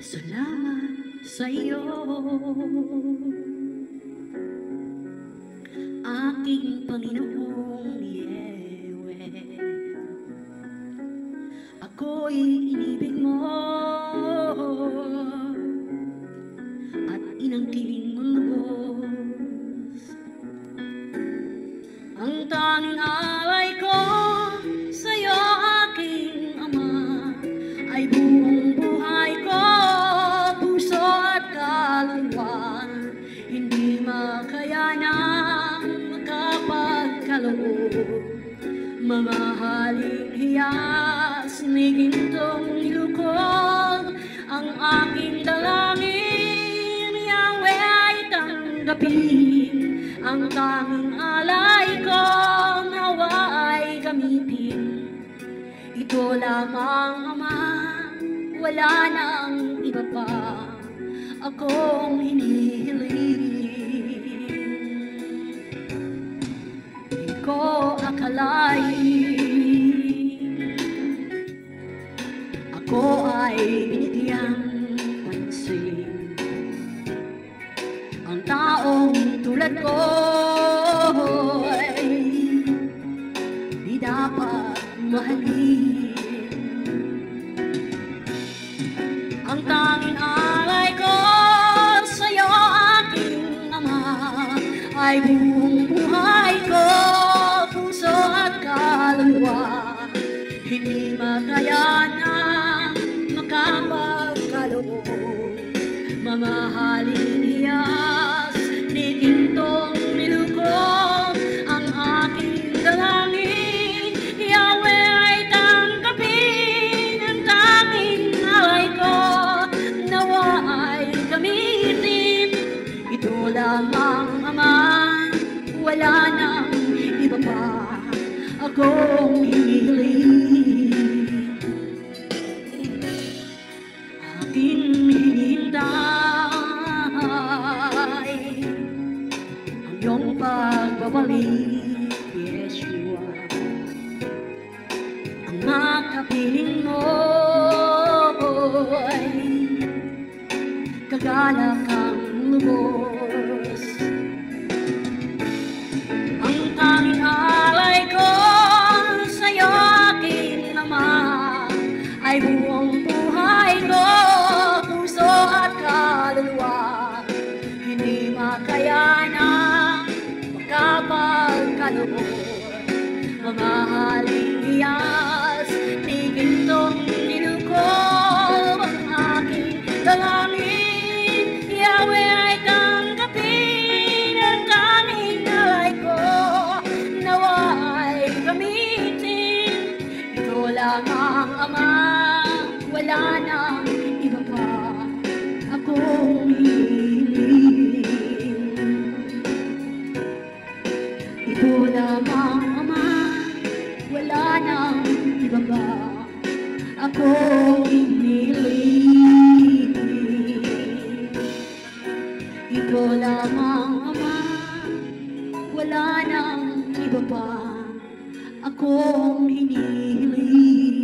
Salamat sa iyo, aking Panginoong Yahweh. Ako'y inibig mo at inangkin mong lubos. Ang tanging alay ko sa'yo, aking Ama, ay buong buhay ko, puso at kaluluwa. Hindi makayanang makapagkaloob, mamahaling hiyas ni gintong ilukog. Ang aking dalangin, Yahweh, ay tanggapin. Ang tanging alay ko, nawa ay gamitin. Ito lamang, Ama, wala nang iba pa akong hinihiling. Di ko akalain ako ay binigyang pansin. Ang taong tulad ko ay di dapat mahalin. Ang tanging alay ko sa'yo, aking Ama, ay buong buhay ko, puso at kaluluwa. Hindi makayanang makapagkaloob, mamahalin hiyas ni gintong nilukog. Ang aking dalangin, Yahweh, ay tanggapin. Ang tanging alay ko, nawa ay gamitin. Ito lamang, Ama, wala nang iba pa akong hinihiling. Aking hinihintay ang iyong pagbabalik, Yeshua. Ang makapiling mo ay kagalak ang lubos. Ang tanging alay ko sa'yo, aking Ama, ay buong buhay ko, puso at kaluluwa. Hindi makayanang makapagkaloob, mamahaling hiyas ni gintong nilukog. Ang aking dalangin, Yahweh, ay tanggapin. Ang tanging alay ko, nawa ay gamitin. Ito lamang, Ama, wala nang iba pa akong hinihiling. Ito lamang, Ama, wala nang iba pa akong hinihiling. Ito lamang, Ama, wala nang iba pa akong hinihiling.